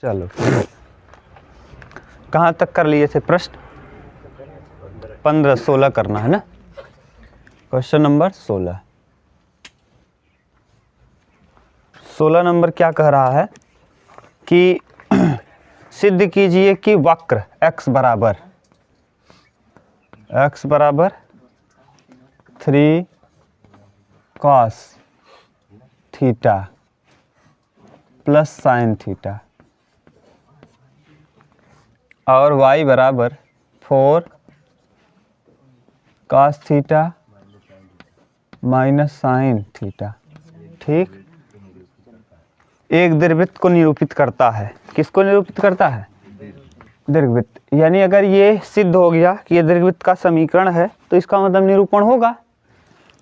चलो कहाँ तक कर लिए थे प्रश्न? 15-16 करना है ना। Question number 16। 16 नंबर क्या कह रहा है कि सिद्ध कीजिए कि वक्र x बराबर 3 cos theta plus sine theta और y बराबर 4 cos theta minus sine theta, ठीक, एक दीर्घवृत्त को निरूपित करता है। किसको निरूपित करता है? दीर्घवृत्त। यानी अगर ये सिद्ध हो गया कि ये दीर्घवृत्त का समीकरण है तो इसका मतलब निरूपण होगा।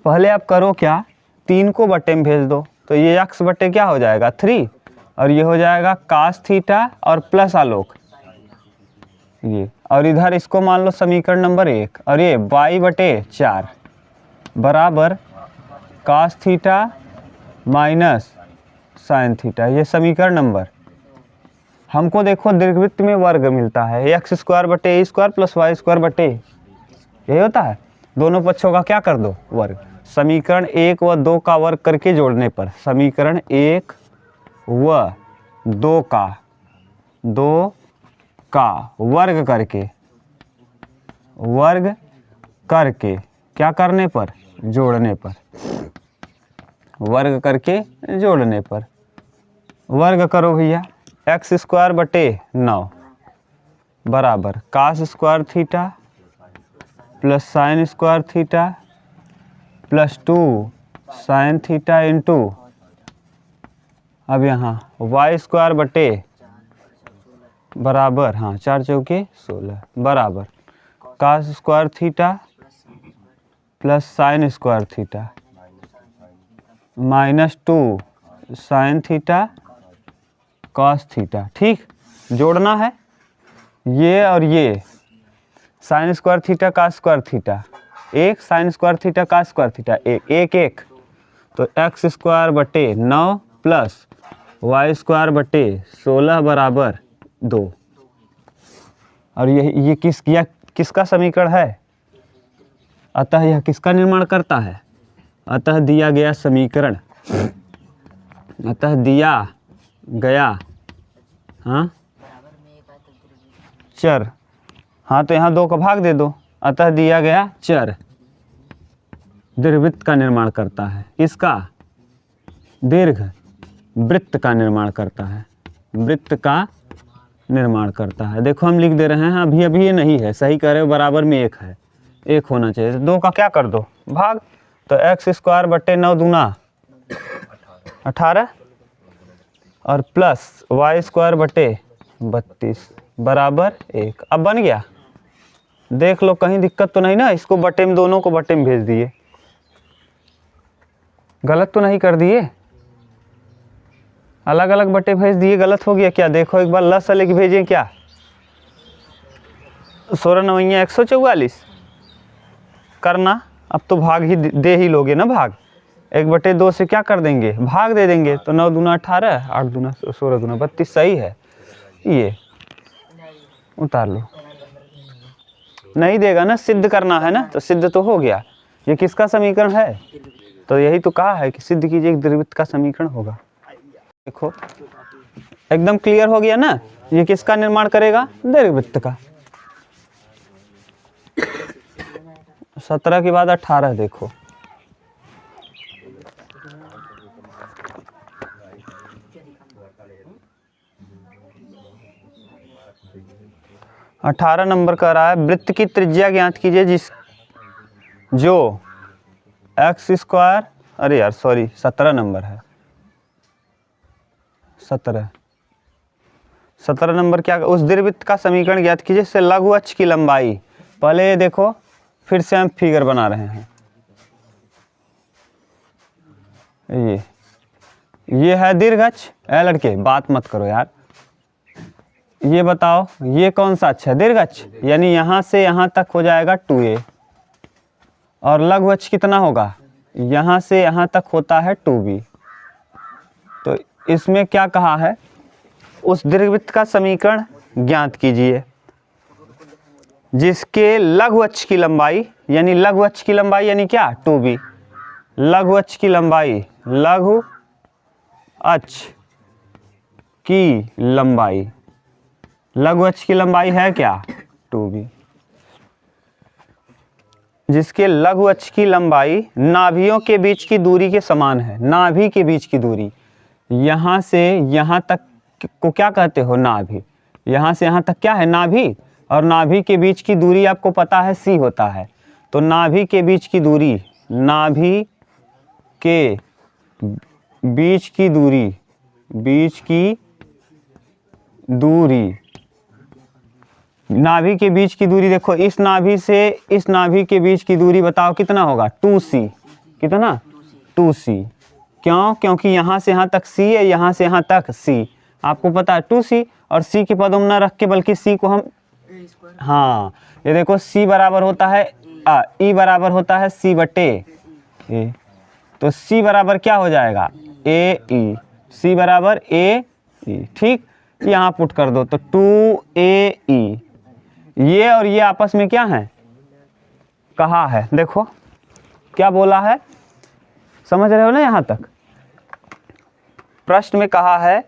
पहले आप करो क्या, 3 को बटे में भेज दो तो ये x बटे क्या हो जाएगा 3 और ये हो जाएगा cos थीटा और प्लस आलोक ये, और इधर इसको मान लो समीकरण नंबर 1 और ये y बटे 4 बराबर cos theta minus sine theta, ये समीकरण नंबर। हमको देखो दीर्घवृत्त में वर्ग मिलता है एक्स स्क्वायर बटे ए स्क्वायर प्लस वाई स्क्वायर बटे, यही होता है। दोनों पक्षों का क्या कर दो वर्ग। समीकरण 1 व 2 का वर्ग करके जोड़ने पर समीकरण 1 व 2 का वर्ग करके क्या करने पर, जोड़ने पर, वर्ग करके जोड़ने पर। वर्ग करो भैया, एक्स स्क्वायर बटे 9 बराबर cos square theta plus sine square theta plus 2 sine theta into, अब यहाँ y स्क्वायर बटे बराबर 4 चौके 16 बराबर cos square theta plus sine square theta minus 2 sine theta cos theta, ठीक। जोड़ना है ये और ये, sine square theta cos square theta, एक sine square theta cos square theta, एक तो एक्स स्क्वायर बटे 9 प्लस वाई स्क्वायर बटे 16 बराबर 2। और ये किसका समीकरण है? अतः यह किसका निर्माण करता है? अतः दिया गया समीकरण, अतः दिया गया चर, तो यहाँ 2 का भाग दे दो, अतः दिया गया चर दीर्घवृत्त का निर्माण करता है। इसका दीर्घ वृत्त का निर्माण करता है, वृत्त का निर्माण करता है। देखो हम लिख दे रहे हैं, अभी ये नहीं है, सही कह रहे हो, बराबर में 1 है, 1 होना चाहिए। 2 का क्या कर दो भाग, तो एक्स स्क्वायर बटे 9 दूना 18 और प्लस वाई स्क्वायर बटे 32 बराबर 1। अब बन गया, देख लो कहीं दिक्कत तो नहीं ना। इसको बटे में, दोनों को बटे में भेज दिए, गलत तो नहीं कर दिए? अलग अलग बटे भेज दिए, गलत हो गया क्या? देखो एक बार लस लेके भेजिए क्या, 16 9 144 करना। अब तो भाग ही दे ही लोगे ना, भाग 1/2 से क्या कर देंगे, भाग दे देंगे। तो 9 दूना 18, 8 दूना 16 दूना 32, सही है। ये उतार लो, नहीं देगा ना, सिद्ध करना है ना, तो सिद्ध तो हो गया। ये किसका समीकरण है? तो यही तो कहा है कि सिद्ध कीजिए एक दीर्घवृत्त का समीकरण होगा। देखो एकदम क्लियर हो गया ना, ये किसका निर्माण करेगा? दीर्घवृत्त का। 17 के बाद 18 देखो, अठारह नंबर कह रहा है वृत्त की त्रिज्या ज्ञात कीजिए जो एक्स स्क्वायर, अरे यार सॉरी 17 नंबर है, 17 नंबर क्या, उस दीर्घवृत्त का समीकरण ज्ञात कीजिए जिससे लघु अक्ष की लंबाई, पहले ये देखो फिर से हम फिगर बना रहे हैं। ये है दीर्घ अक्ष, लड़के बात मत करो यार। ये बताओ ये कौन सा अक्ष है? दीर्घ अक्ष, यानी यहाँ से यहाँ तक हो जाएगा 2a, और लघु अक्ष कितना होगा? यहाँ से यहाँ तक होता है 2b। तो इसमें क्या कहा है, उस दीर्घवृत्त का समीकरण ज्ञात कीजिए जिसके लघु अक्ष की लंबाई यानी क्या 2b, लघु अक्ष की लंबाई, लघु अक्ष की लंबाई, लघु अक्ष की लंबाई है क्या 2b, जिसके लघु अक्ष की लंबाई नाभियों के बीच की दूरी के समान है। नाभि के बीच की दूरी, यहाँ से यहाँ तक को क्या कहते हो नाभि, यहाँ से यहाँ तक क्या है नाभि, और नाभि के बीच की दूरी आपको पता है c होता है। तो नाभि के बीच की दूरी, नाभि के बीच की दूरी, नाभि के बीच की दूरी देखो, इस नाभि से इस नाभि के बीच की दूरी बताओ कितना होगा 2c, कितना 2c। क्यों? क्योंकि यहाँ से यहाँ तक c है, यहाँ से यहाँ तक c, आपको पता है 2c, और c के पदों में न रख के बल्कि c को हम, हाँ ये देखो c बराबर होता है e बराबर होता है c बटे ए, तो c बराबर क्या हो जाएगा ए ई, c बराबर ए ई, ठीक। यहाँ पुट कर दो तो 2ae, ये और ये आपस में क्या है कहा है, देखो क्या बोला है, समझ रहे हो ना। यहाँ तक प्रश्न में कहा है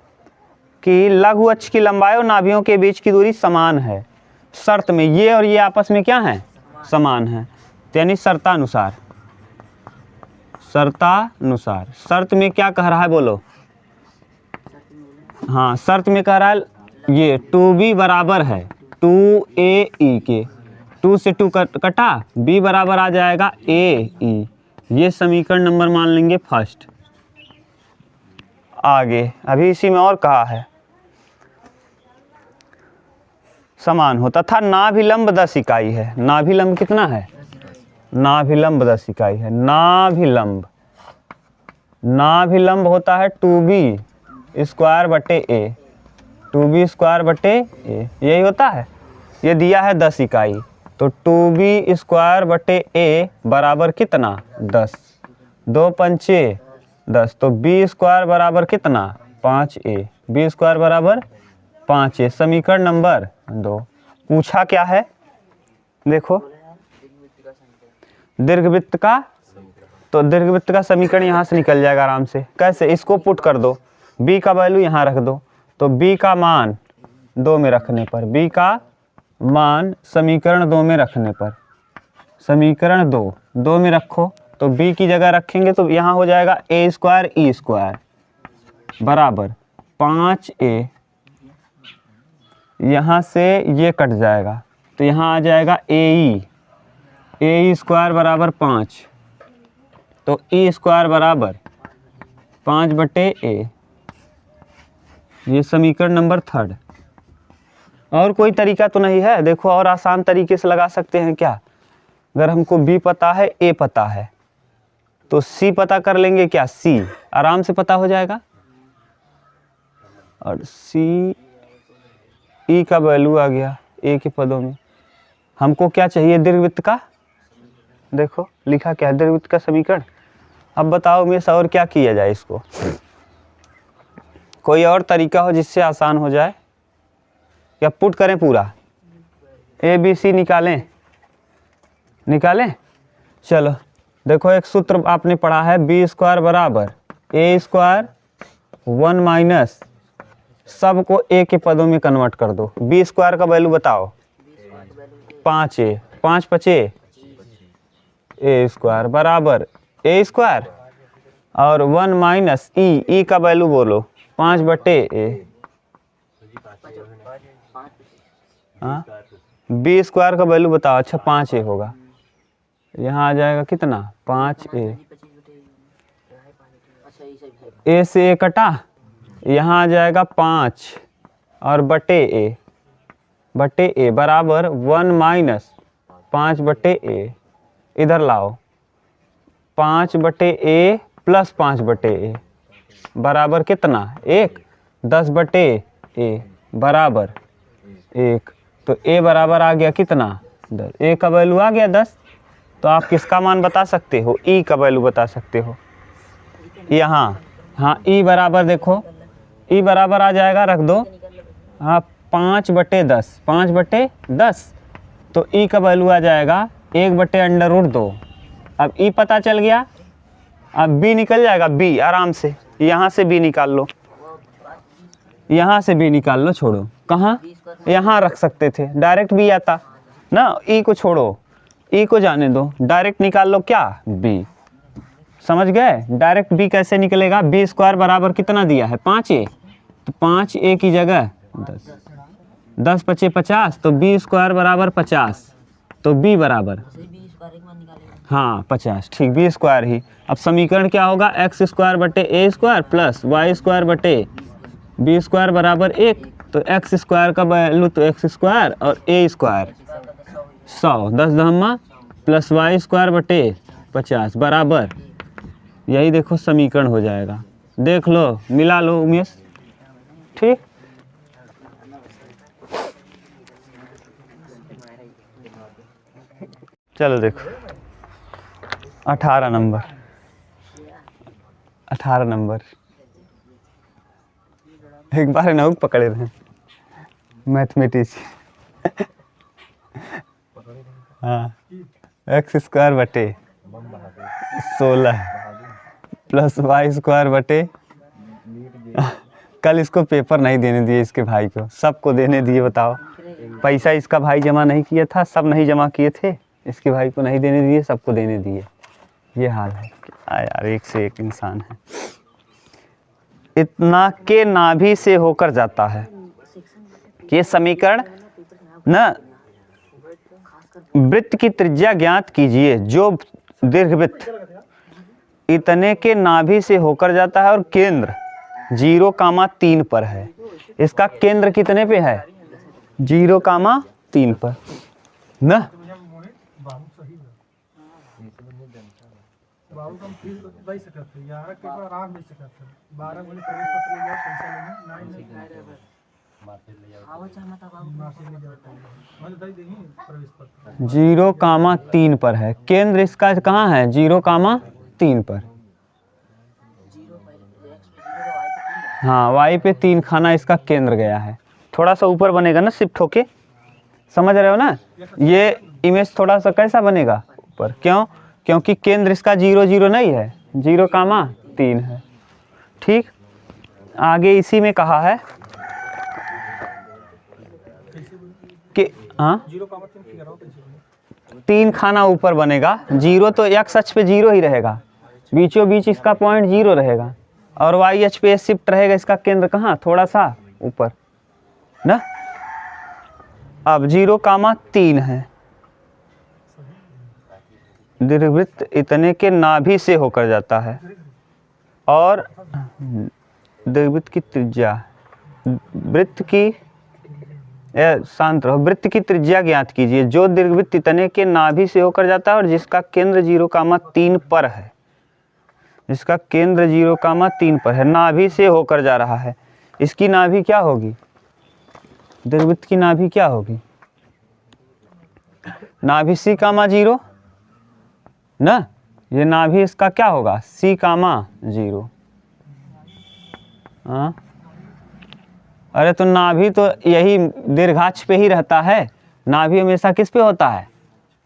कि लघु अक्ष की लंबाई और नाभियों के बीच की दूरी समान है, शर्त में ये और ये आपस में क्या है समान है, यानी शर्तानुसार, शर्त में क्या कह रहा है बोलो, हाँ शर्त में कह रहा है ये 2b बराबर है 2ae के, 2 से 2 कटा, b बराबर आ जाएगा ae, ये समीकरण नंबर मान लेंगे फर्स्ट। आगे अभी इसी में और कहा है समान हो तथा नाभिलंब 10 इकाई है। नाभिलंब कितना है, नाभिलंब 10 इकाई है। नाभिलंब होता है 2b स्क्वायर बटे ए, 2b स्क्वायर बटे ए, यही होता है। ये दिया है 10 इकाई, तो 2b स्क्वायर बटे ए बराबर कितना 10, 2 पंचे 10, तो b स्क्वायर बराबर कितना 5a, b स्क्वायर बराबर 5a, समीकरण नंबर 2। पूछा क्या है देखो दीर्घवृत्त का, तो दीर्घवृत्त का समीकरण यहाँ से निकल जाएगा आराम से। कैसे, इसको पुट कर दो, b का वैल्यू यहाँ रख दो, तो b का मान 2 में रखने पर, b का मान समीकरण 2 में रखने पर, समीकरण 2 में रखो, तो b की जगह रखेंगे तो यहाँ हो जाएगा a स्क्वायर e स्क्वायर बराबर 5a, यहाँ से ये कट जाएगा तो यहाँ आ जाएगा ए स्क्वायर बराबर 5, तो e स्क्वायर बराबर 5 बटे a, ये समीकरण नंबर 3। और कोई तरीका तो नहीं है, देखो और आसान तरीके से लगा सकते हैं क्या, अगर हमको b पता है a पता है तो c पता कर लेंगे क्या, c आराम से पता हो जाएगा, और c e का वैल्यू आ गया a के पदों में। हमको क्या चाहिए दीर्घवृत्त का, देखो लिखा क्या है दीर्घवृत्त का समीकरण। अब बताओ में से और क्या किया जाए इसको, कोई और तरीका हो जिससे आसान हो जाए, या पुट करें पूरा ए बी सी निकालें। चलो देखो एक सूत्र आपने पढ़ा है b स्क्वायर बराबर a स्क्वायर 1 माइनस, सबको a के पदों में कन्वर्ट कर दो। b स्क्वायर का वैल्यू बताओ 5a, 5 पचे a स्क्वायर बराबर a स्क्वायर और 1 माइनस e का वैल्यू बोलो 5 बटे a, हाँ b स्क्वायर का वैल्यू बताओ, अच्छा 5a होगा, यहाँ आ जाएगा कितना 5a, a से a कटा, यहाँ आ जाएगा 5 और बटे a बराबर 1 माइनस 5 बटे a, इधर लाओ 5 बटे a प्लस 5 बटे a बराबर कितना 1, 10 बटे a बराबर 1, तो a बराबर आ गया कितना 10, a का वैल्यू आ गया 10। तो आप किसका मान बता सकते हो, e का वैल्यू बता सकते हो। यहाँ हाँ e बराबर देखो, e बराबर आ जाएगा, रख दो हाँ 5/10, 5/10, तो ई का वैल्यू आ जाएगा 1/√2। अब ई पता चल गया, अब बी निकल जाएगा, बी आराम से यहाँ से बी निकाल लो, यहाँ से बी निकाल लो, छोड़ो कहाँ, यहाँ रख सकते थे, डायरेक्ट बी आता ना, ई को छोड़ो, ई को जाने दो, डायरेक्ट निकाल लो क्या, बी। समझ गए, डायरेक्ट बी कैसे निकलेगा, b² बराबर कितना दिया है 5a, तो 5a की जगह 10, 10 × 5 = 50, तो b² बराबर 50, तो b बराबर हाँ 50, ठीक, b² ही। अब समीकरण क्या होगा, x² / a² plus y² / b² बराबर 1, तो x² का वैल्यू तो x² और a² 100, 10 दहम्मा प्लस y² / 50 बराबर, यही देखो समीकरण हो जाएगा, देख लो, मिला लो उमेश, ठीक। चलो देखो 18 नंबर, 18 नंबर एक बार ना पकड़े रहे मैथमेटिक्स। हाँ x² / 16 प्लस y² / कल इसको पेपर नहीं देने दिए, इसके भाई को, सबको देने दिए, बताओ पैसा इसका भाई जमा नहीं किया था, सब नहीं जमा किए थे, इसके भाई को नहीं देने दिए, सबको देने दिए, ये हाल है यार, एक से एक इंसान है। इतना के नाभि से होकर जाता है, ये समीकरण न, वृत्त की त्रिज्या ज्ञात कीजिए जो दीर्घवृत्त इतने के नाभि से होकर जाता है और केंद्र 0,3 पर है। इसका केंद्र कितने पे है, 0,3 पर न, जीरो कामा 3 पर है, केंद्र इसका कहाँ है, 0,3 पर। हाँ y पे 3 खाना इसका केंद्र गया है, थोड़ा सा ऊपर बनेगा ना शिफ्ट होके, समझ रहे हो ना, ये इमेज थोड़ा सा कैसा बनेगा ऊपर, क्यों, क्योंकि केंद्र इसका 0, 0 नहीं है, 0,3 है, ठीक। आगे इसी में कहा है कि हाँ 3 खाना ऊपर बनेगा, 0 तो x अक्ष पे 0 ही रहेगा, बीचों बीच इसका पॉइंट 0 रहेगा, और y अक्ष पे शिफ्ट रहेगा, इसका केंद्र कहाँ, थोड़ा सा ऊपर ना। अब 0,3 है, दीर्घवृत्त इतने के नाभि से होकर जाता है, और दीर्घवृत्त की त्रिज्या, वृत्त की शांत रहो, वृत्त की त्रिज्या ज्ञात कीजिए जो दीर्घवृत्त इतने के नाभि से होकर जाता है और जिसका केंद्र 0,3 पर है, जिसका केंद्र 0,3 पर है, नाभि से होकर जा रहा है, इसकी नाभि क्या होगी, दीर्घवृत्त की नाभि क्या होगी, नाभि c,0 ना, ये नाभि इसका क्या होगा, c,0। हाँ अरे तो नाभि तो यही दीर्घाक्ष पे ही रहता है, नाभि हमेशा किस पे होता है,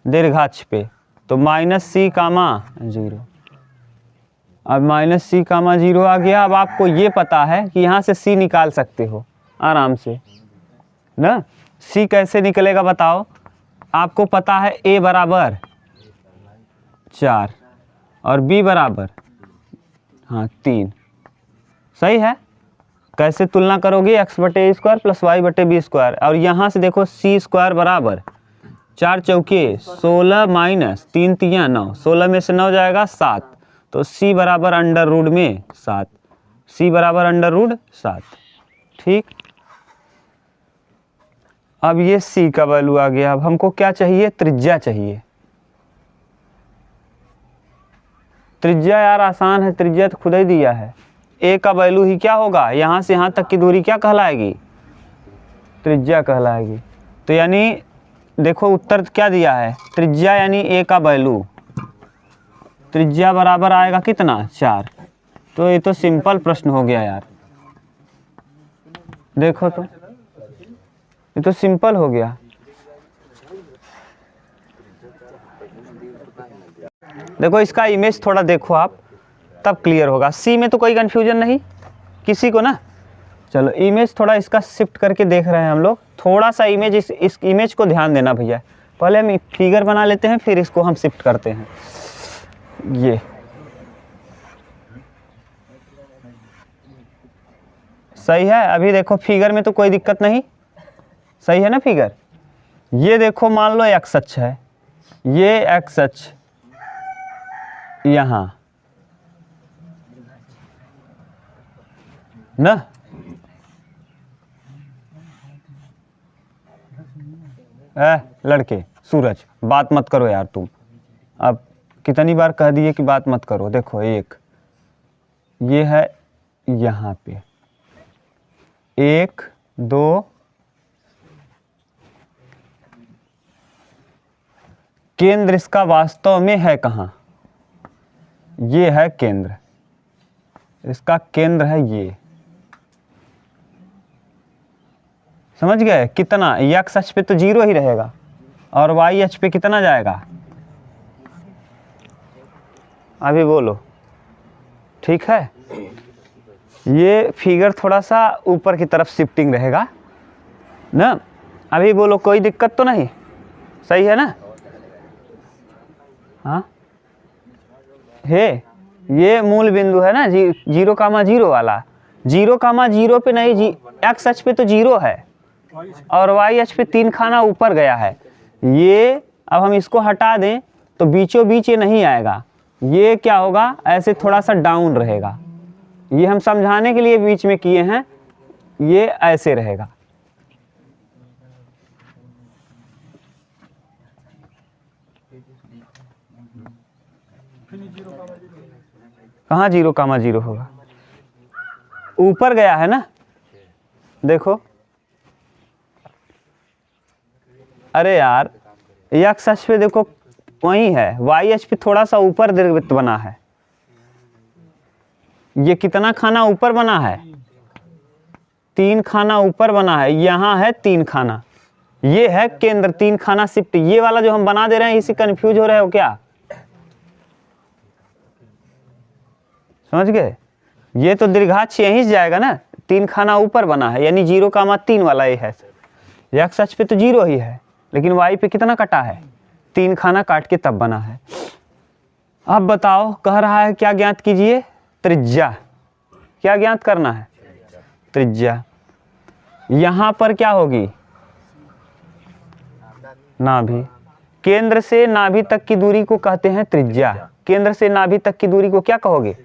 दीर्घाक्ष पे, तो -c,0। अब -c,0 आ गया। अब आपको ये पता है कि यहाँ से c निकाल सकते हो आराम से ना, c कैसे निकलेगा बताओ, आपको पता है a बराबर 4 और b बराबर हाँ 3, सही है। कैसे तुलना करोगे, x/a² प्लस y/b², और यहाँ से देखो c² बराबर 4 चौके 16 माइनस 3 तियाँ 9, 16 में से 9 जाएगा 7, तो c बराबर अंडर रूट में 7, c बराबर अंडर रूट 7, ठीक। अब ये c का वैल्यू आ गया। अब हमको क्या चाहिए, त्रिज्या चाहिए। त्रिज्या यार आसान है, त्रिज्या तो खुद ही दिया है, a का वैल्यू ही क्या होगा, यहाँ से यहाँ तक की दूरी क्या कहलाएगी, त्रिज्या कहलाएगी। तो यानी देखो उत्तर क्या दिया है, त्रिज्या यानी a का वैल्यू, त्रिज्या बराबर आएगा कितना 4। तो ये तो सिंपल प्रश्न हो गया यार, देखो तो ये तो सिंपल हो गया। देखो इसका इमेज थोड़ा देखो आप, तब क्लियर होगा। सी में तो कोई कन्फ्यूजन नहीं किसी को ना। चलो इमेज थोड़ा इसका शिफ्ट करके देख रहे हैं हम लोग। थोड़ा सा इमेज इस इमेज को ध्यान देना भैया। पहले हम फिगर बना लेते हैं, फिर इसको हम शिफ्ट करते हैं। ये सही है। अभी देखो फिगर में तो कोई दिक्कत नहीं, सही है ना फिगर। ये देखो मान लो एक्स अक्ष है, ये एक्स अक्ष यहाँ ना, लड़के सूरज बात मत करो यार तुम। अब कितनी बार कह दिए कि बात मत करो। देखो एक ये है यहाँ पे, 1 2 केंद्र इसका वास्तव में है कहाँ? ये है केंद्र, इसका केंद्र है ये। समझ गए कितना? एक्स अक्ष पे तो 0 ही रहेगा और वाई अक्ष पे कितना जाएगा? अभी बोलो, ठीक है। ये फिगर थोड़ा सा ऊपर की तरफ शिफ्टिंग रहेगा ना। अभी बोलो कोई दिक्कत तो नहीं, सही है ना? हाँ है, ये मूल बिंदु है ना 0,0 वाला। 0,0 पे नहीं, एक्स अक्ष पे तो 0 है और वाई अक्ष पे 3 खाना ऊपर गया है। ये अब हम इसको हटा दें तो बीचों बीच ये नहीं आएगा। ये क्या होगा? ऐसे थोड़ा सा डाउन रहेगा। ये हम समझाने के लिए बीच में किए हैं, ये ऐसे रहेगा। कहाँ 0,0 होगा? ऊपर गया है ना, देखो। अरे यार एक्स अक्ष पे देखो वही है, वाई अक्ष पे थोड़ा सा ऊपर दीर्घवृत्त बना है। ये कितना खाना ऊपर बना है? 3 खाना ऊपर बना है। यहाँ है 3 खाना, ये है केंद्र। 3 खाना शिफ्ट। ये वाला जो हम बना दे रहे हैं इसी कंफ्यूज हो रहे हो क्या? समझ गए? ये तो दीर्घाक्ष यहीं से जाएगा ना। 3 खाना ऊपर बना है यानी 0,3 वाला ये है। एक्स अक्ष पे तो 0 ही है, लेकिन वाई पे कितना कटा है? 3 खाना काट के तब बना है। अब बताओ, कह रहा है क्या ज्ञात कीजिए? त्रिज्या। क्या ज्ञात करना है? त्रिज्या। यहां पर क्या होगी? नाभि। केंद्र से नाभि तक की दूरी को कहते हैं त्रिज्या। केंद्र से नाभि तक की दूरी को क्या कहोगे?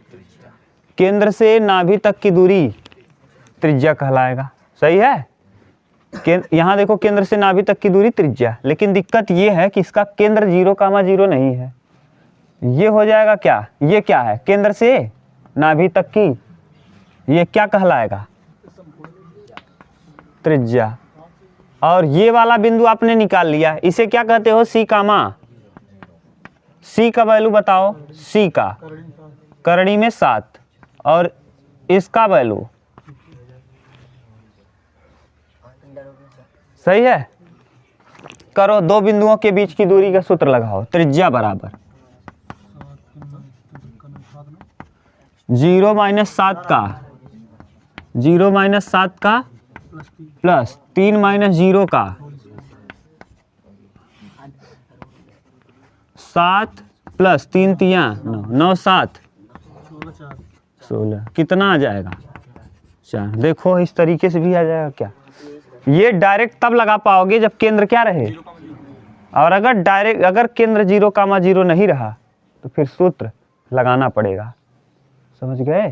केंद्र से नाभि तक की दूरी त्रिज्या कहलाएगा। सही है? यहाँ देखो केंद्र से नाभि तक की दूरी त्रिज्या। लेकिन दिक्कत ये है कि इसका केंद्र 0,0 नहीं है। ये हो जाएगा क्या? ये क्या है? केंद्र से नाभि तक की, ये क्या कहलाएगा? त्रिज्या। और ये वाला बिंदु आपने निकाल लिया, इसे क्या कहते हो? सी कामा। सी का वैल्यू बताओ। सी का करणी में 7 और इसका वैल्यू सही है। करो, 2 बिंदुओं के बीच की दूरी का सूत्र लगाओ। त्रिज्या बराबर 0 - 7 का 0 - 7 का प्लस 3 - 0 का 7 प्लस 3 तियां 9 9 7 16 कितना आ जाएगा? 4। देखो इस तरीके से भी आ जाएगा क्या? ये डायरेक्ट तब लगा पाओगे जब केंद्र क्या रहे। और अगर केंद्र 0,0 नहीं रहा तो फिर सूत्र लगाना पड़ेगा। समझ गए?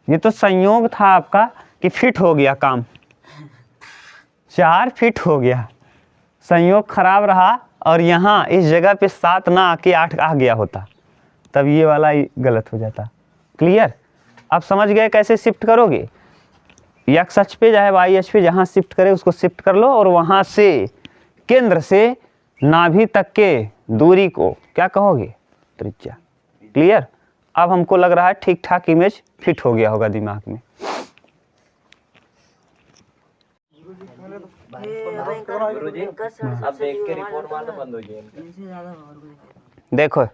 ये तो संयोग था आपका कि फिट हो गया काम। 4 फिट हो गया, संयोग खराब रहा और यहाँ इस जगह पे 7 ना आके 8 आ गया होता, तब ये वाला ही गलत हो जाता। क्लियर? आप समझ गए कैसे शिफ्ट करोगे? एक्स अक्ष पे चाहे वाई अक्ष पे जहाँ शिफ्ट करे उसको शिफ्ट कर लो और वहाँ से केंद्र से नाभि तक के दूरी को क्या कहोगे? त्रिज्या। क्लियर? अब हमको लग रहा है ठीक ठाक इमेज फिट हो गया होगा दिमाग में। अब देख के रिपोर्ट मारना बंद हो जाएगा। देखो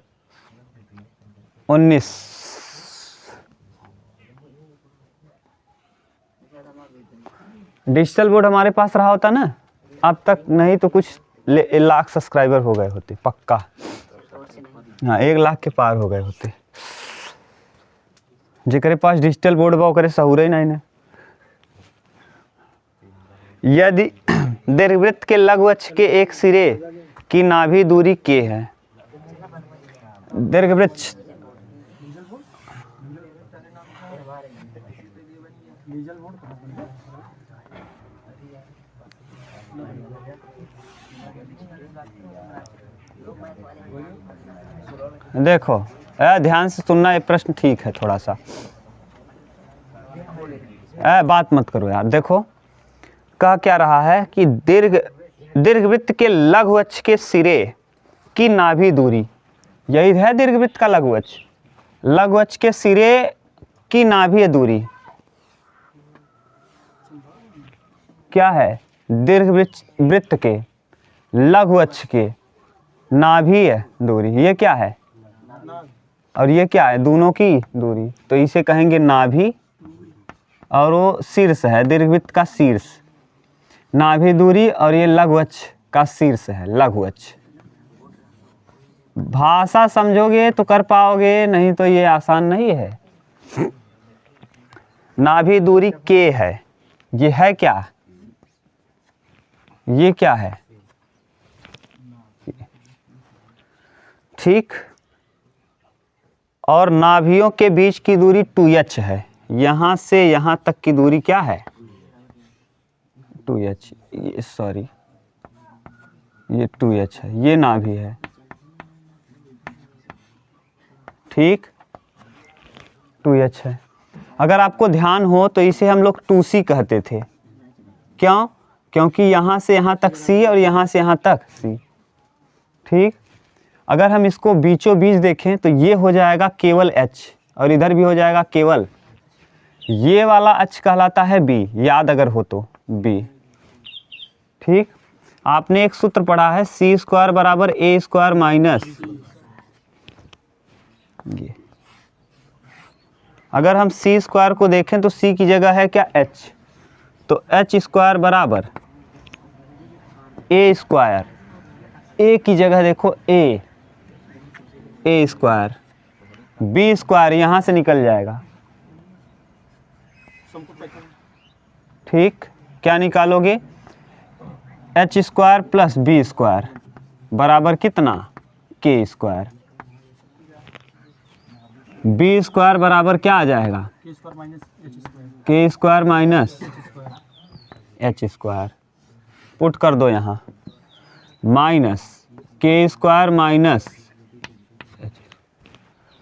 19 डिजिटल बोर्ड हमारे पास रहा होता ना अब तक, नहीं तो कुछ लाख सब्सक्राइबर हो गए होते पक्का। हाँ 1 लाख के पार हो गए होते। जेकरे पास डिजिटल बोर्ड बा ओकरे सहूरे नहीं ना। यदि दीर्घवृत्त के लघु अक्ष के एक सिरे की नाभि दूरी के है। दीर्घवृत्त देखो ध्यान से सुनना, ये प्रश्न ठीक है थोड़ा सा, बात मत करो यार। देखो कह क्या रहा है कि दीर्घवृत्त के लघु अक्ष के सिरे की नाभि दूरी, यही है दीर्घवृत्त का लघु अक्ष। लघु अक्ष के सिरे की नाभि दूरी क्या है? दीर्घवृत्त के लघु अक्ष के नाभि दूरी, ये क्या है और ये क्या है? दोनों की दूरी, तो इसे कहेंगे नाभि, और वो शीर्ष है दीर्घवृत्त का शीर्ष, नाभि दूरी, और ये लघु अक्ष का शीर्ष है लघु अक्ष। भाषा समझोगे तो कर पाओगे, नहीं तो ये आसान नहीं है। नाभि दूरी के है, ये है क्या? ये क्या है? ठीक। और नाभियों के बीच की दूरी 2h है। यहां से यहां तक की दूरी क्या है? 2h, सॉरी ये 2h है, ये नाभि है। ठीक 2h है। अगर आपको ध्यान हो तो इसे हम लोग 2c कहते थे। क्यों? क्योंकि यहाँ से यहाँ तक c और यहाँ से यहाँ तक c। ठीक। अगर हम इसको बीचों बीच देखें तो ये हो जाएगा केवल h, और इधर भी हो जाएगा केवल। ये वाला अक्ष कहलाता है b, याद अगर हो तो b। ठीक। आपने एक सूत्र पढ़ा है c स्क्वायर बराबर a स्क्वायर माइनस ये। अगर हम c स्क्वायर को देखें तो c की जगह है क्या? h, तो h स्क्वायर बराबर a स्क्वायर, a की जगह देखो a स्क्वायर, b स्क्वायर यहाँ से निकल जाएगा। ठीक। क्या निकालोगे? h square plus b square बराबर कितना? k square. b स्क्वायर बराबर क्या आ जाएगा? k square minus h square. Put कर दो यहाँ, माइनस k स्क्वायर माइनस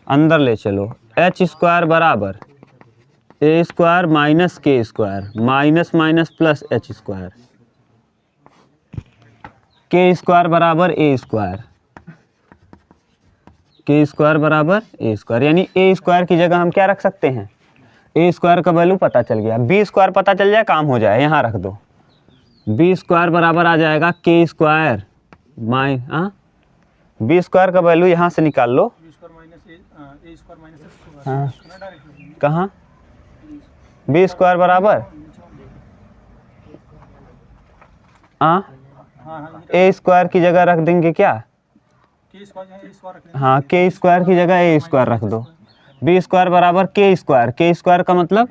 अंदर ले चलो, h स्क्वायर बराबर a square minus k square, minus minus plus h square, k square बराबर a स्क्वायर, k स्क्वायर बराबर a स्क्वायर। यानी a स्क्वायर की जगह हम क्या रख सकते हैं? a स्क्वायर का वैल्यू पता चल गया, b स्क्वायर पता चल जाए, काम हो जाए। यहाँ रख दो, b स्क्वायर बराबर आ जाएगा k स्क्वायर b स्क्वायर का वैल्यू यहाँ से निकाल लो। हाँ कहाँ? b स्क्वायर बराबर a स्क्वायर की जगह रख देंगे क्या? हाँ k स्क्वायर की जगह a स्क्वायर रख दो। b स्क्वायर बराबर k स्क्वायर का मतलब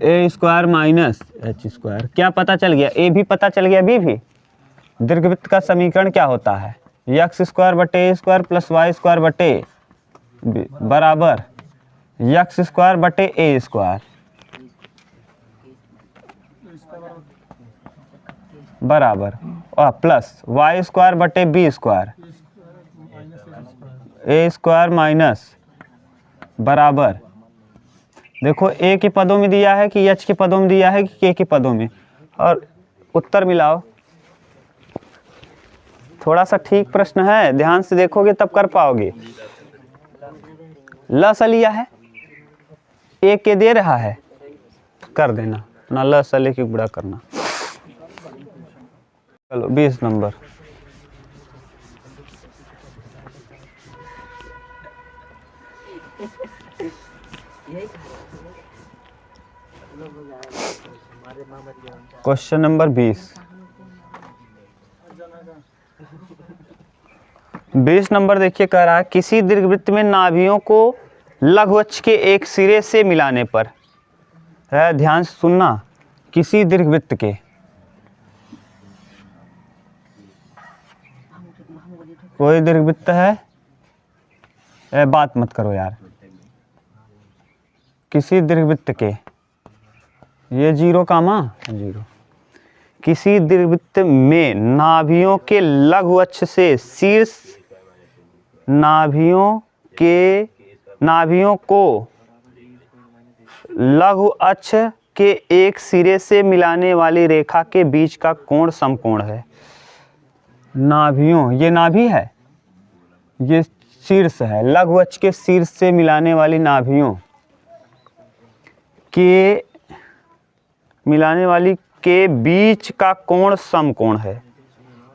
a square minus h square. क्या पता चल गया? a भी पता चल गया, b भी। दीर्घवृत्त का समीकरण क्या होता है? x स्क्वायर बटे a square plus y square बटे बराबर x स्क्वायर बटे a स्क्वायर बराबर और प्लस y स्क्वायर बटे b square a square minus बराबर, देखो a के पदों में दिया है कि h के पदों में दिया है कि k के पदों में, और उत्तर मिलाओ। थोड़ा सा ठीक प्रश्न है, ध्यान से देखोगे तब कर पाओगे। लस लिया है, a के दे रहा है, कर देना ना, लस ले के गुणा करना। चलो 20 नंबर। क्वेश्चन नंबर 20 नंबर देखिए, कह रहा है किसी दीर्घवृत्त में नाभियों को लघुअक्ष के एक सिरे से मिलाने पर, है ध्यान से सुनना, किसी दीर्घवृत्त के, कोई दीर्घवृत्त है, बात मत करो यार, किसी दीर्घवृत्त के, ये 0 कामा 0, किसी दीर्घवृत्त में नाभियों के लघुअक्ष से शीर्ष नाभियों को लघु अक्ष के एक सिरे से मिलाने वाली रेखा के बीच का कोण समकोण है। नाभियों, ये नाभि है, ये शीर्ष है, लघु अक्ष के शीर्ष से मिलाने वाली नाभियों के बीच का कोण समकोण है।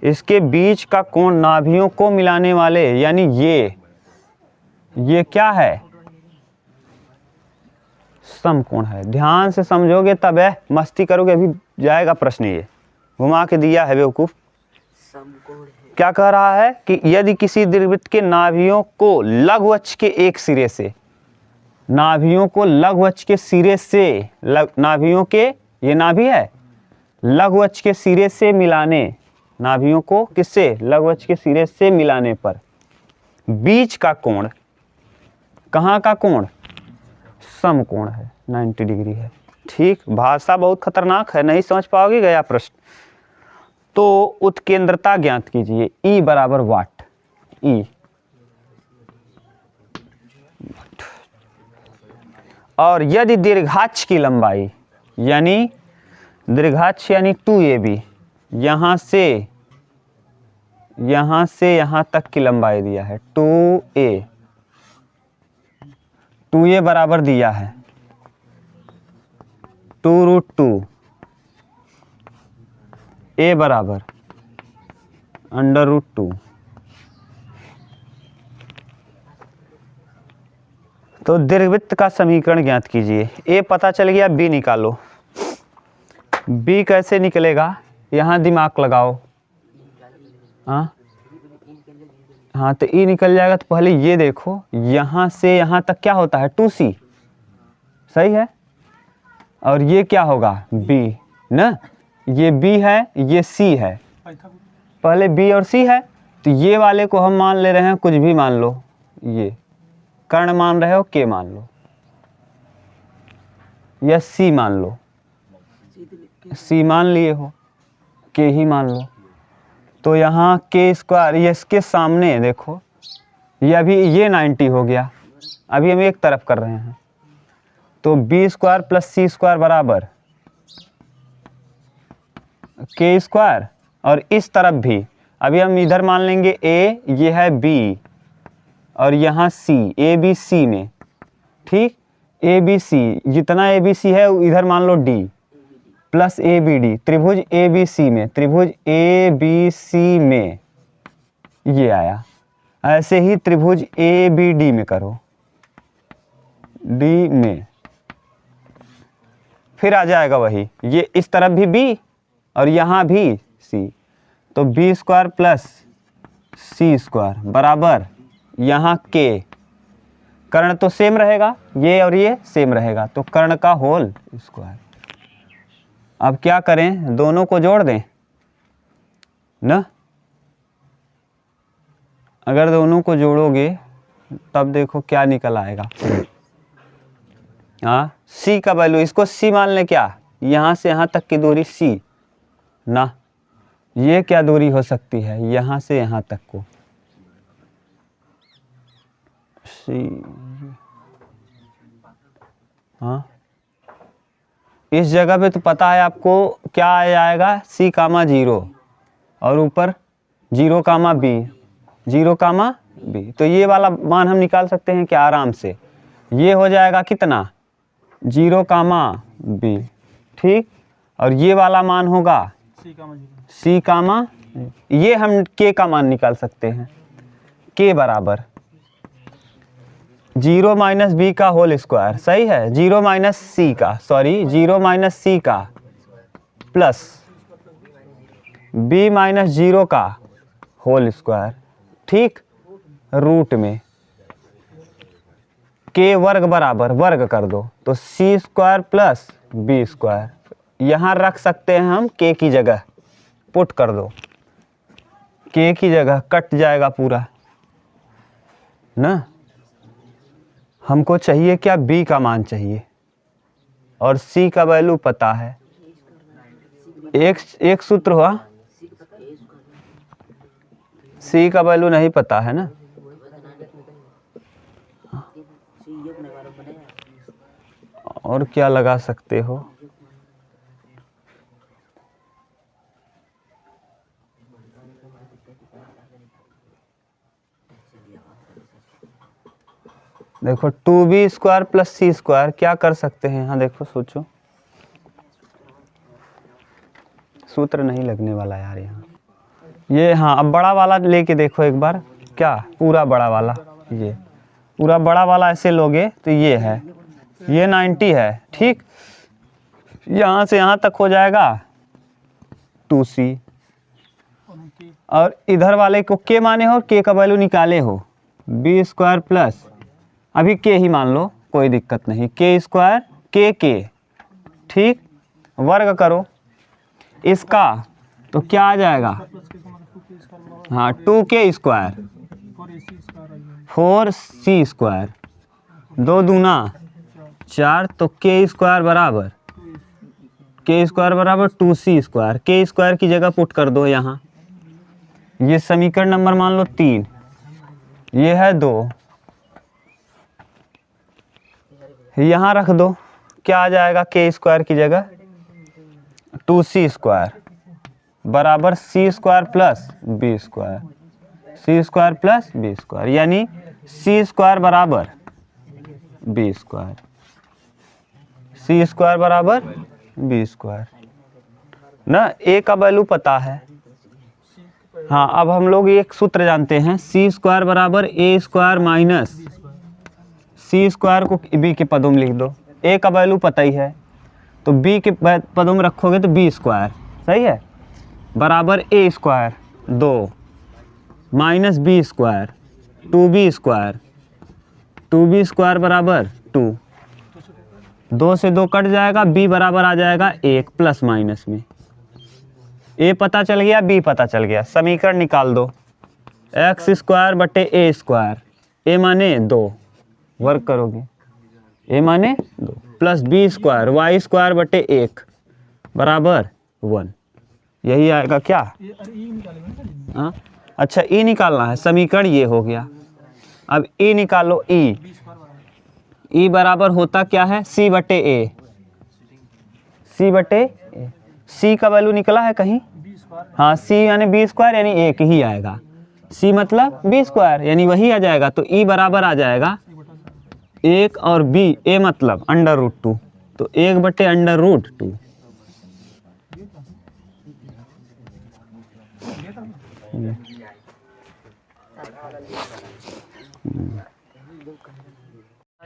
इसके बीच का कोण नाभियों को मिलाने वाले, यानी ये क्या है, समकोण है। ध्यान से समझोगे तब है, मस्ती करोगे अभी जाएगा प्रश्न, ये घुमा के दिया है बेवकूफ। क्या कह रहा है कि यदि किसी दीर्घवृत्त के नाभियों को लघु अक्ष के एक सिरे से, नाभियों को लघु अक्ष के सिरे से, नाभियों के, ये नाभि है, लघु अक्ष के सिरे से मिलाने, नाभियों को किससे, लघु अक्ष के सिरे से मिलाने पर बीच का कोण, कहाँ का कोण, समकोण है, 90 डिग्री है। ठीक, भाषा बहुत खतरनाक है, नहीं समझ पाओगे, गया प्रश्न। तो उत्केंद्रता ज्ञात कीजिए, E बराबर वाट, E, और यदि दीर्घाक्ष की लंबाई, यानी दीर्घाक्ष यानी 2AB, यहाँ से यहाँ तक की लंबाई दिया है 2A बराबर दिया है 2√2, A बराबर √2। तो दीर्घवृत्त का समीकरण ज्ञात कीजिए। A पता चल गया, B निकालो। B कैसे निकलेगा, यहाँ दिमाग लगाओ। हाँ तो E निकल जाएगा। तो पहले ये देखो, यहाँ से यहाँ तक क्या होता है 2C, सही है, और ये क्या होगा B ना, ये B है, ये C है, पहले B और C है, तो ये वाले को हम मान ले रहे हैं, कुछ भी मान लो, ये कर्ण मान रहे हो, K मान लो या C मान लो, C मान लिए हो, K ही मान लो। तो यहाँ K², ये इसके सामने देखो, ये अभी ये 90 हो गया, अभी हम एक तरफ कर रहे हैं, तो B² + C² बराबर K², और इस तरफ भी अभी हम इधर मान लेंगे A, ये है B, और यहाँ C, ABC में, ठीक, ABC, जितना ABC है इधर मान लो D प्लस ABD, त्रिभुज ABC में, त्रिभुज ABC में ये आया। ऐसे ही त्रिभुज ABD में करो, D में, फिर आ जाएगा वही, ये इस तरफ भी B और यहाँ भी C, तो B² + C² बराबर यहाँ K, कर्ण तो सेम रहेगा, ये और ये सेम रहेगा, तो कर्ण का होल स्क्वायर। अब क्या करें, दोनों को जोड़ दें ना, अगर दोनों को जोड़ोगे तब देखो क्या निकल आएगा। हाँ, C का वैल्यू, इसको C मान लें, क्या यहाँ से यहाँ तक की दूरी C ना, ये क्या दूरी हो सकती है, यहाँ से यहाँ तक को C, हाँ, इस जगह पे तो पता है आपको क्या आ जाएगा, C, 0 और ऊपर 0, B, 0, B, तो ये वाला मान हम निकाल सकते हैं क्या आराम से, ये हो जाएगा कितना 0, B, ठीक, और ये वाला मान होगा सी कामा, ये हम के का मान निकाल सकते हैं। के बराबर 0 माइनस बी का होल स्क्वायर, सही है, 0 माइनस सी का, सॉरी 0 माइनस सी का प्लस बी माइनस 0 का होल स्क्वायर, ठीक, रूट में के वर्ग बराबर वर्ग कर दो तो सी स्क्वायर प्लस बी स्क्वायर, यहाँ रख सकते हैं हम के की जगह, पुट कर दो, के की जगह कट जाएगा पूरा ना। हमको चाहिए क्या, बी का मान चाहिए और सी का वैल्यू पता है। एक सूत्र हुआ, सी का वैल्यू नहीं पता है ना, और क्या लगा सकते हो। देखो 2b स्क्वायर प्लस सी स्क्वायर क्या कर सकते हैं, हाँ देखो सोचो, सूत्र नहीं लगने वाला यार यहाँ, ये हाँ अब बड़ा वाला लेके देखो एक बार, क्या पूरा बड़ा वाला, ये पूरा बड़ा वाला ऐसे लोगे तो ये है, ये 90 है, ठीक, यहाँ से यहाँ तक हो जाएगा 2c, और इधर वाले को के माने हो, के का वैल्यू निकाले हो, बी स्क्वायर प्लस, अभी के ही मान लो कोई दिक्कत नहीं, के स्क्वायर के, ठीक, वर्ग करो इसका तो क्या आ जाएगा, हाँ 2k स्क्वायर 4c स्क्वायर, 2 दूना 4, तो के स्क्वायर बराबर 2c स्क्वायर, के स्क्वायर की जगह पुट कर दो यहाँ, ये समीकरण नंबर मान लो 3, ये है 2, यहाँ रख दो, क्या आ जाएगा, के स्क्वायर की जगह 2c स्क्वायर बराबर सी स्क्वायर प्लस बी स्क्वायर, सी स्क्वायर प्लस बी स्क्वायर, यानी सी स्क्वायर बराबर बी स्क्वायर, सी स्क्वायर बराबर बी स्क्वायर ना, ए का वैल्यू पता है। हाँ अब हम लोग एक सूत्र जानते हैं, सी स्क्वायर बराबर a square minus C square को बी के पदों में लिख दो, ए का वैल्यू पता ही है तो बी के पदों में रखोगे तो बी स्क्वायर, सही है, बराबर a square 2 minus b square 2b square, 2b square बराबर 2, 2 से 2 कट जाएगा, b बराबर आ जाएगा 1 प्लस माइनस में, a पता चल गया, b पता चल गया, समीकरण निकाल दो, x स्क्वायर बटे ए स्क्वायर, a माने 2, वर्ग करोगे, a माने 2 plus B square Y square बटे 1 बराबर 1, यही आएगा क्या, हाँ अच्छा ई निकालना है, समीकरण ये हो गया, अब ई निकालो, ई बराबर होता क्या है, सी बटे ए, सी का वैल्यू निकला है कहीं, हाँ सी यानी बी स्क्वायर यानी 1 ही आएगा, सी मतलब बी स्क्वायर यानी वही आ जाएगा, तो ई बराबर आ जाएगा 1 और बी, ए मतलब √2, तो 1/√2,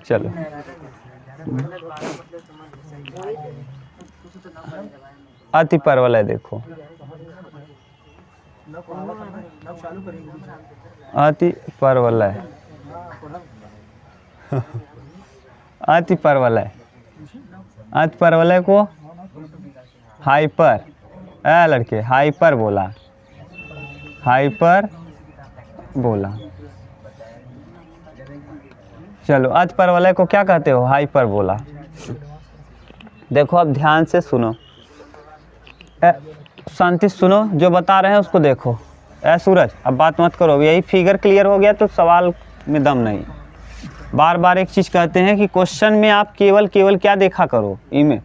चलो अति परवलय देखो, अति परवलय अति परवलय, अति परवलय को हाइपर, लड़के हाइपर बोला, हाइपर बोला, चलो अति परवलय को क्या कहते हो, हाइपर बोला। देखो अब ध्यान से सुनो, शांति सुनो, जो बता रहे हैं उसको देखो, सूरज अब बात मत करो, यही फिगर क्लियर हो गया तो सवाल में दम नहीं, बार बार एक चीज़ कहते हैं कि क्वेश्चन में आप केवल क्या देखा करो, इमें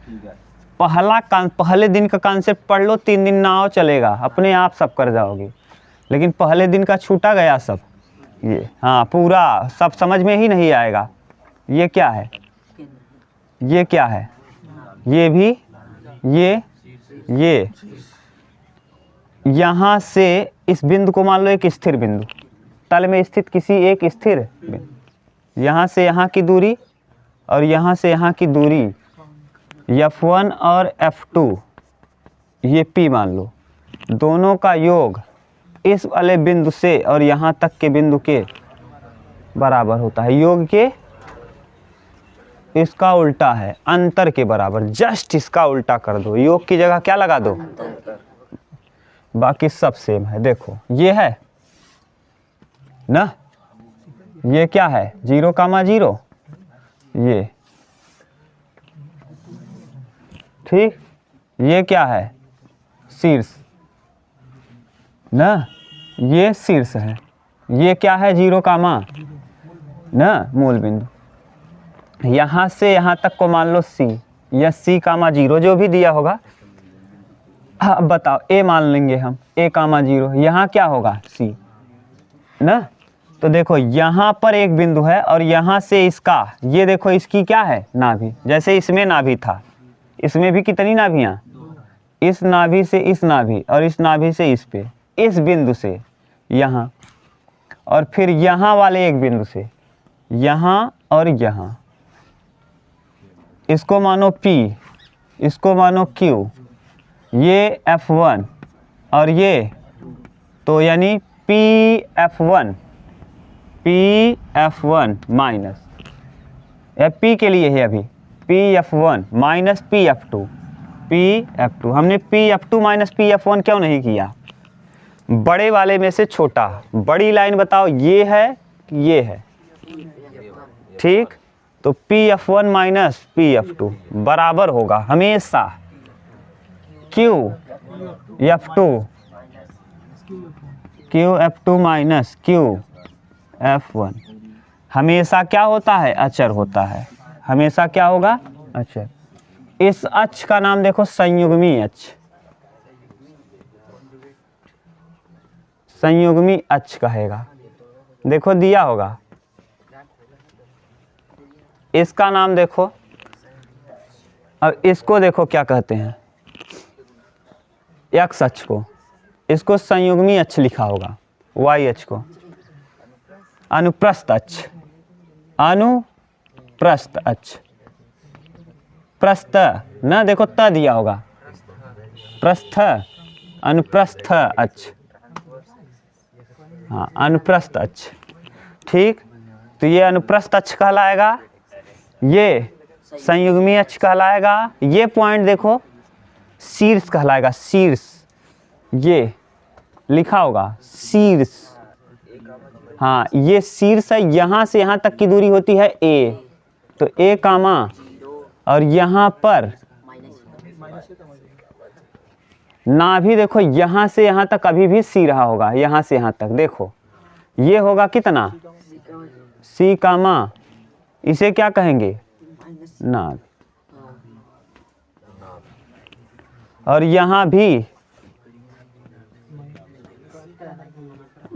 पहले दिन का कॉन्सेप्ट पढ़ लो, 3 दिन ना आओ चलेगा, अपने आप सब कर जाओगे, लेकिन पहले दिन का छूटा गया सब, ये हाँ पूरा सब समझ में ही नहीं आएगा, ये क्या है, ये क्या है, ये भी ये यहाँ से इस बिंदु को मान लो एक स्थिर बिंदु, तल में स्थित किसी एक स्थिर बिंदु, यहाँ से यहाँ की दूरी और यहाँ से यहाँ की दूरी F1 और F2 ये P मान लो, दोनों का योग इस वाले बिंदु से और यहाँ तक के बिंदु के बराबर होता है। योग के इसका उल्टा है, अंतर के बराबर, जस्ट इसका उल्टा कर दो, योग की जगह क्या लगा दो, बाकी सब सेम है। देखो ये है ना, ये क्या है 0,0, ये ठीक, ये क्या है शीर्ष ना, ये शीर्ष है, ये क्या है 0, ना मूल बिंदु। यहाँ से यहाँ तक को मान लो C या C,0 जो भी दिया होगा। अब बताओ A मान लेंगे हम, A,0, यहाँ क्या होगा C ना। तो देखो यहाँ पर एक बिंदु है और यहाँ से इसका, ये देखो इसकी क्या है नाभि, जैसे इसमें नाभि था, इसमें भी कितनी नाभियाँ, इस नाभि से इस नाभि और इस नाभि से इस पे, इस बिंदु से यहाँ, और फिर यहाँ वाले एक बिंदु से यहाँ और यहाँ, इसको मानो P, इसको मानो Q, ये F1 और ये, तो यानी PF1 माइनस, P के लिए है अभी PF1 माइनस PF2, हमने PF2 माइनस PF1 क्यों नहीं किया, बड़े वाले में से छोटा, बड़ी लाइन बताओ ये है ये है, ठीक, तो PF1 माइनस PF2 बराबर होगा हमेशा QF2 माइनस QF1, हमेशा क्या होता है, अचर होता है, हमेशा क्या होगा, अचर। इस अक्ष का नाम देखो संयुग्मी अक्ष, संयुग्मी अक्ष कहेगा, देखो दिया होगा, इसका नाम देखो, और इसको देखो क्या कहते हैं, एक्स अक्ष को, इसको संयुग्मी अक्ष लिखा होगा, वाई अक्ष को अनुप्रस्थ अक्ष, अनुप्रस्थ अक्ष, प्रस्थ ना, देखो त दिया होगा, प्रस्थ अनुप्रस्थ अक्ष, हाँ अनुप्रस्थ अक्ष, ठीक, तो ये अनुप्रस्थ अक्ष कहलाएगा, ये संयुग्मी अक्ष कहलाएगा, ये पॉइंट देखो शीर्ष कहलाएगा, शीर्ष, ये लिखा होगा शीर्ष, हाँ ये शीर्ष है, यहाँ से यहाँ तक की दूरी होती है A, तो A कामा, और यहाँ पर नाभि देखो यहाँ से यहाँ तक अभी भी C रहा होगा, यहाँ से यहाँ तक देखो ये होगा कितना C कामा, इसे क्या कहेंगे नाभि, और यहाँ भी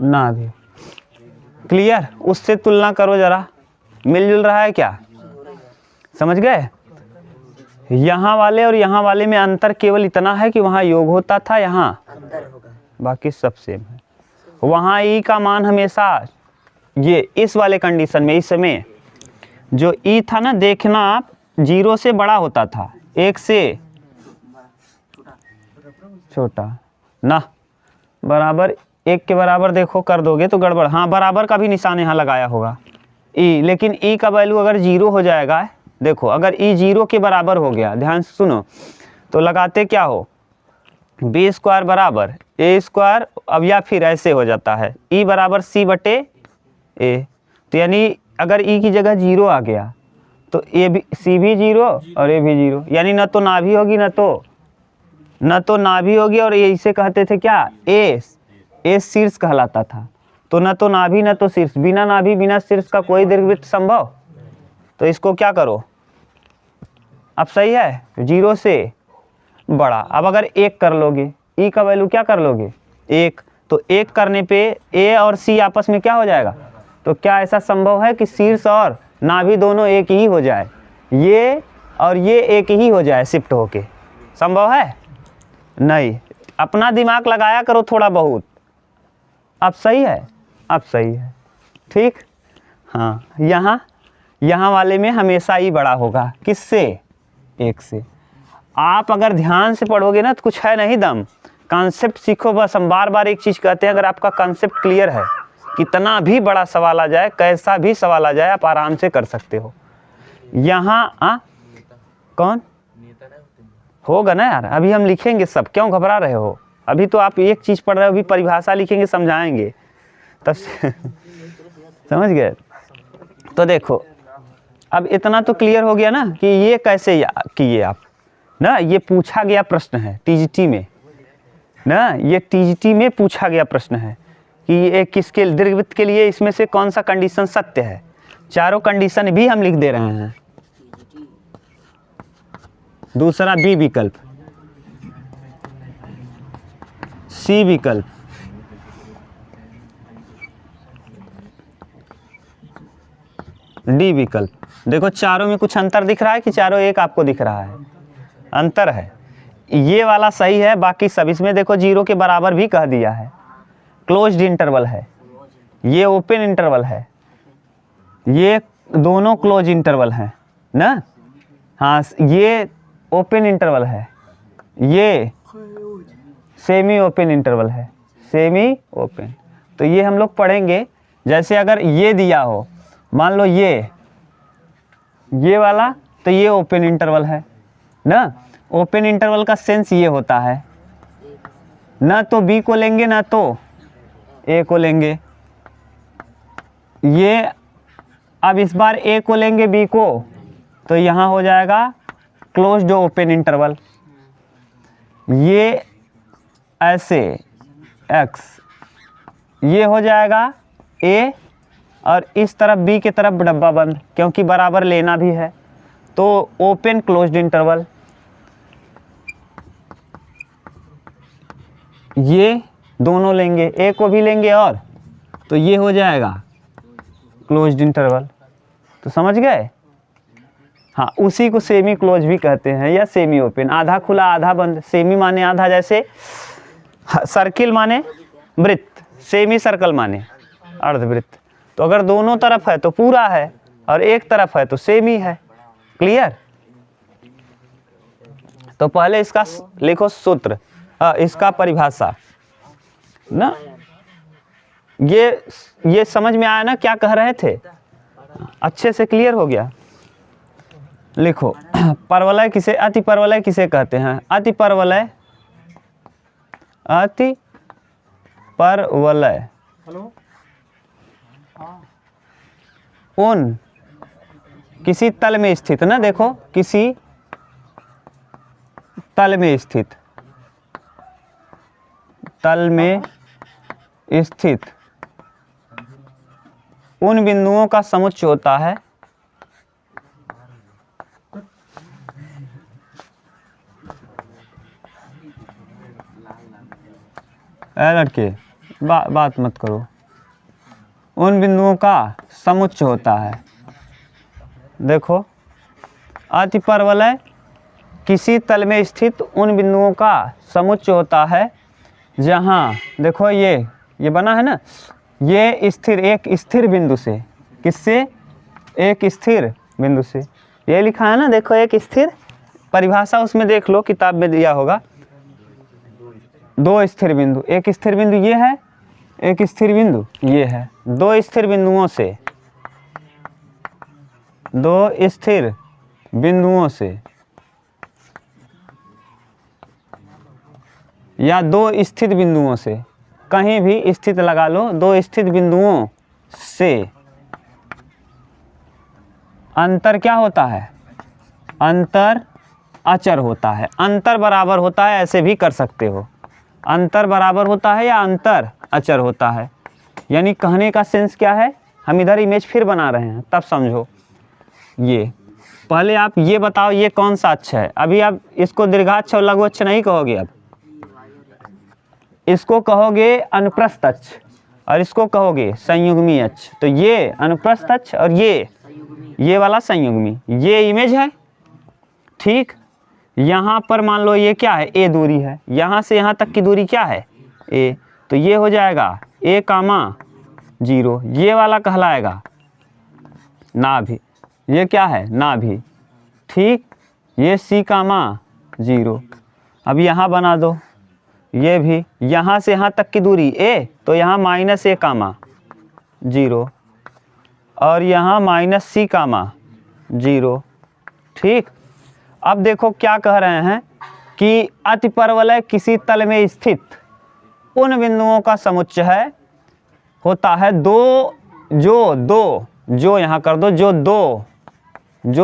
नाभि, क्लियर, उससे तुलना करो जरा, मिलजुल रहा है क्या, समझ गए। यहाँ वाले और यहाँ वाले में अंतर केवल इतना है कि वहाँ योग होता था, यहाँ बाकी सब सेम है। वहाँ ई का मान हमेशा, ये इस वाले कंडीशन में इस समय जो ई था ना, देखना आप 0 से बड़ा होता था, 1 से छोटा ना, बराबर 1 के बराबर देखो कर दोगे तो गड़बड़, हाँ बराबर का भी निशान यहाँ लगाया होगा ई, लेकिन ई का वैल्यू अगर 0 हो जाएगा, देखो अगर ई 0 के बराबर हो गया, ध्यान से सुनो, तो लगाते क्या हो, b स्क्वायर बराबर a स्क्वायर, अब या फिर ऐसे हो जाता है e बराबर c बटे a, तो यानी अगर e की जगह 0 आ गया तो a भी, c भी 0 और a भी 0, यानी न तो नाभि होगी न तो नाभि होगी, और ये इसे कहते थे क्या a शीर्ष कहलाता था, तो न तो नाभि न तो शीर्ष, बिना नाभि बिना शीर्ष का कोई दीर्घवृत्त संभव, तो इसको क्या करो, अब सही है 0 से बड़ा, अब अगर 1 कर लोगे, ई का वैल्यू क्या कर लोगे 1, तो 1 करने पे ए और सी आपस में क्या हो जाएगा, तो क्या ऐसा संभव है कि शीर्ष और नाभि दोनों एक ही हो जाए, ये और ये एक ही हो जाए शिफ्ट होके, संभव है नहीं, अपना दिमाग लगाया करो थोड़ा बहुत। अब सही है, अब सही है, ठीक। हाँ, यहाँ वाले में हमेशा ही बड़ा होगा, किससे? 1 से। आप अगर ध्यान से पढ़ोगे ना तो कुछ है नहीं दम, कॉन्सेप्ट सीखो बस। हम बार बार एक चीज़ कहते हैं, अगर आपका कॉन्सेप्ट क्लियर है, कितना भी बड़ा सवाल आ जाए, कैसा भी सवाल आ जाए, आप आराम से कर सकते हो। यहाँ कौन होगा ना यार, अभी हम लिखेंगे सब, क्यों घबरा रहे हो? अभी तो आप एक चीज़ पढ़ रहे हो, अभी परिभाषा लिखेंगे, समझाएंगे तब समझ गए? तो देखो, अब इतना तो क्लियर हो गया ना कि ये कैसे किए आप ना। ये पूछा गया प्रश्न है टीजीटी में ना, ये टीजीटी में पूछा गया प्रश्न है कि ये किसके दीर्घवृत्त के लिए इसमें से कौन सा कंडीशन सत्य है। चारों कंडीशन भी हम लिख दे रहे हैं। दूसरा बी विकल्प, सी विकल्प, डी विकल्प। देखो चारों में कुछ अंतर दिख रहा है कि चारों एक आपको दिख रहा है? अंतर है। ये वाला सही है, बाकी सब इसमें देखो 0 के बराबर भी कह दिया है। क्लोज्ड इंटरवल है, ये ओपन इंटरवल है, ये दोनों क्लोज इंटरवल हैं ना। हाँ, ये ओपन इंटरवल है, ये सेमी ओपन इंटरवल है, सेमी ओपन। तो ये हम लोग पढ़ेंगे। जैसे अगर ये दिया हो, मान लो ये वाला, तो ये ओपन इंटरवल है ना। ओपन इंटरवल का सेंस ये होता है, ना तो बी को लेंगे ना तो ए को लेंगे। ये अब इस बार ए को लेंगे बी को, तो यहाँ हो जाएगा क्लोज्ड ओपन इंटरवल। ये ऐसे x, ये हो जाएगा a, और इस तरफ b की तरफ डब्बा बंद, क्योंकि बराबर लेना भी है, तो ओपन क्लोज्ड इंटरवल। ये दोनों लेंगे, a को भी लेंगे, और तो ये हो जाएगा क्लोज्ड इंटरवल। तो समझ गए? हाँ, उसी को सेमी क्लोज भी कहते हैं या सेमी ओपन। आधा खुला आधा बंद। सेमी माने आधा, जैसे सर्किल माने वृत्त, सेमी सर्कल माने अर्धवृत्त। तो अगर दोनों तरफ है तो पूरा है, और एक तरफ है तो सेमी है। क्लियर? तो पहले इसका लिखो सूत्र, इसका परिभाषा ना। ये समझ में आया ना क्या कह रहे थे? अच्छे से क्लियर हो गया? लिखो, परवलय किसे, अति परवलय किसे कहते हैं? अति परवलय, अति परवलय उन किसी तल में स्थित ना, देखो किसी तल में स्थित, तल में स्थित उन बिंदुओं का समुच्चय होता है लड़के बात मत करो, उन बिंदुओं का समुच्चय होता है। देखो, अति परवलय किसी तल में स्थित उन बिंदुओं का समुच्चय होता है जहाँ, देखो ये बना है ना, ये स्थिर, एक स्थिर बिंदु से, किससे? एक स्थिर बिंदु से। ये लिखा है ना, देखो एक स्थिर, परिभाषा उसमें देख लो, किताब में दिया होगा। दो स्थिर बिंदु, एक स्थिर बिंदु ये है, एक स्थिर बिंदु ये है। दो स्थिर बिंदुओं से, दो स्थिर बिंदुओं से या दो स्थित बिंदुओं से, कहीं भी स्थित लगा लो, दो स्थित बिंदुओं से अंतर क्या होता है? अंतर अचर होता है। अंतर बराबर होता है, ऐसे भी कर सकते हो। अंतर बराबर होता है या अंतर अचर होता है। यानी कहने का सेंस क्या है, हम इधर इमेज फिर बना रहे हैं, तब समझो। ये पहले आप ये बताओ, ये कौन सा अक्ष है? अभी आप इसको दीर्घाक्ष और लघु अक्ष नहीं कहोगे, अब इसको कहोगे अनुप्रस्थ अक्ष, और इसको कहोगे संयुग्मी अक्ष। तो ये अनुप्रस्थ अक्ष और ये वाला संयुग्मी, ये इमेज है, ठीक। यहाँ पर मान लो ये क्या है, ए दूरी है, यहाँ से यहाँ तक की दूरी क्या है, ए, तो ये हो जाएगा a कामा 0, ये वाला कहलाएगा नाभि, ये क्या है नाभि, ठीक। ये c कामा 0, अब यहाँ बना दो, ये भी यहाँ से यहाँ तक की दूरी a, तो यहाँ माइनस a कामा 0 और यहाँ माइनस c कामा 0, ठीक। अब देखो क्या कह रहे हैं कि अतिपरवलय किसी तल में स्थित उन बिंदुओं का समुच्चय है होता है जो यहाँ कर दो, जो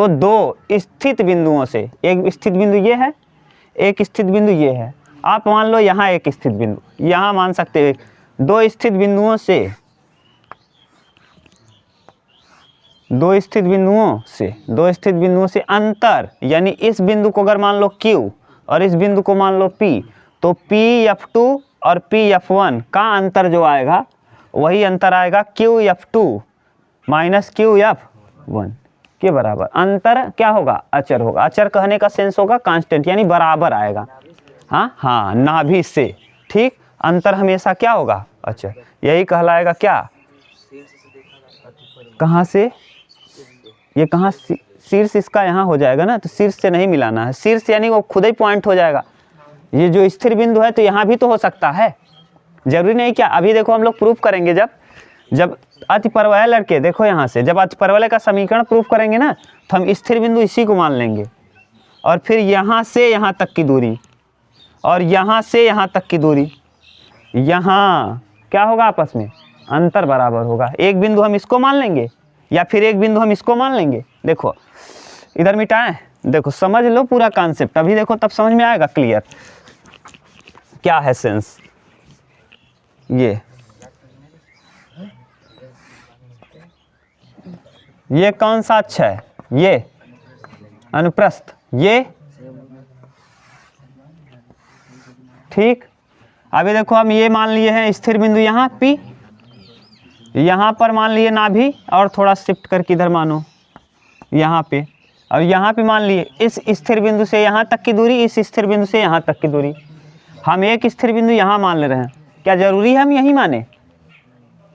दो स्थित बिंदुओं से, एक स्थित बिंदु ये है, एक स्थित बिंदु ये है, आप मान लो यहाँ एक स्थित बिंदु, यहाँ मान सकते हो, दो स्थित बिंदुओं से अंतर, यानी इस बिंदु को अगर मान लो Q और इस बिंदु को मान लो P, तो PF2 और PF1 का अंतर जो आएगा वही अंतर आएगा QF2 माइनस QF1 के बराबर। अंतर क्या होगा, अचर होगा। अचर कहने का सेंस होगा कांस्टेंट, यानी बराबर आएगा। हाँ, नाभि से, ठीक। अंतर हमेशा क्या होगा, अचर, यही कहलाएगा क्या, कहाँ से, ये कहाँ, शीर्ष इसका यहाँ हो जाएगा ना, तो शीर्ष से नहीं मिलाना है, शीर्ष यानी वो खुद ही पॉइंट हो जाएगा। ये जो स्थिर बिंदु है तो यहाँ भी तो हो सकता है, जरूरी नहीं क्या। अभी देखो हम लोग प्रूफ करेंगे, जब अतिपरवलय लड़के, देखो यहाँ से जब अतिपरवलय का समीकरण प्रूफ करेंगे ना, तो हम स्थिर बिंदु इसी को मान लेंगे, और फिर यहाँ से यहाँ तक की दूरी और यहाँ से यहाँ तक की दूरी, यहाँ क्या होगा, आपस में अंतर बराबर होगा। एक बिंदु हम इसको मान लेंगे या फिर एक बिंदु हम इसको मान लेंगे। देखो इधर मिटाएं, देखो समझ लो पूरा कॉन्सेप्ट, अभी देखो तब समझ में आएगा क्लियर क्या है सेंस। ये कौन सा अक्ष है, ये अनुप्रस्थ, ये ठीक। अभी देखो हम ये मान लिए हैं स्थिर बिंदु यहाँ P, यहाँ पर मान लिए नाभि, और थोड़ा शिफ्ट करके इधर मानो यहाँ पे, और यहाँ पे मान लिए इस स्थिर बिंदु से यहाँ तक की दूरी, इस स्थिर बिंदु से यहाँ तक की दूरी। हम एक स्थिर बिंदु यहाँ मान ले रहे हैं, क्या जरूरी है हम यही माने,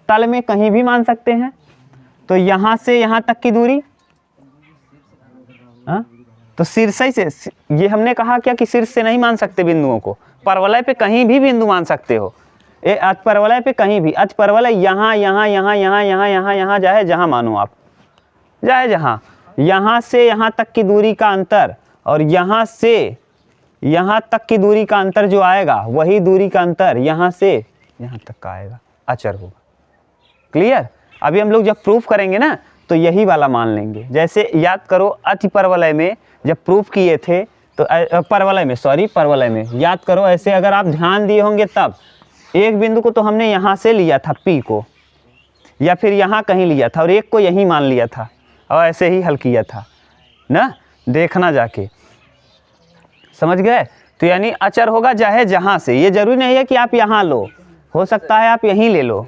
तल में कहीं भी मान सकते हैं। तो यहाँ से यहाँ तक की दूरी, तो शीर्ष से, ये हमने कहा क्या कि शीर्ष से नहीं मान सकते बिंदुओं को, परवलय पे कहीं भी बिंदु मान सकते हो, ये अतिपरवलय पे कहीं भी, अतिपरवलय यहाँ यहाँ यहाँ यहाँ यहाँ यहाँ यहाँ जाए जहाँ मानो आप, जाए जहाँ, यहाँ से यहाँ तक की दूरी का अंतर और यहाँ से यहाँ तक की दूरी का अंतर जो आएगा वही दूरी का अंतर यहाँ से यहाँ तक का आएगा, अचर होगा। क्लियर। अभी हम लोग जब प्रूफ करेंगे ना तो यही वाला मान लेंगे। जैसे याद करो अतिपरवलय में जब प्रूफ किए थे तो परवलय में याद करो, ऐसे अगर आप ध्यान दिए होंगे तब एक बिंदु को तो हमने यहाँ से लिया था P को, या फिर यहाँ कहीं लिया था और एक को यहीं मान लिया था और ऐसे ही हल किया था ना, देखना जाके, समझ गए। तो यानी अचर होगा चाहे जहाँ से, ये जरूरी नहीं है कि आप यहाँ लो, हो सकता है आप यहीं ले लो।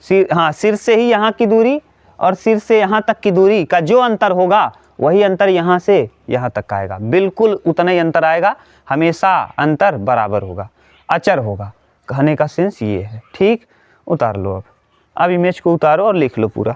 सिर से ही यहाँ की दूरी और सिर से यहाँ तक की दूरी का जो अंतर होगा वही अंतर यहाँ से यहाँ तक का आएगा, बिल्कुल उतना ही अंतर आएगा, हमेशा अंतर बराबर होगा, अचर होगा। कहने का सेंस ये है, ठीक। उतार लो अब इमेज को उतारो और लिख लो पूरा।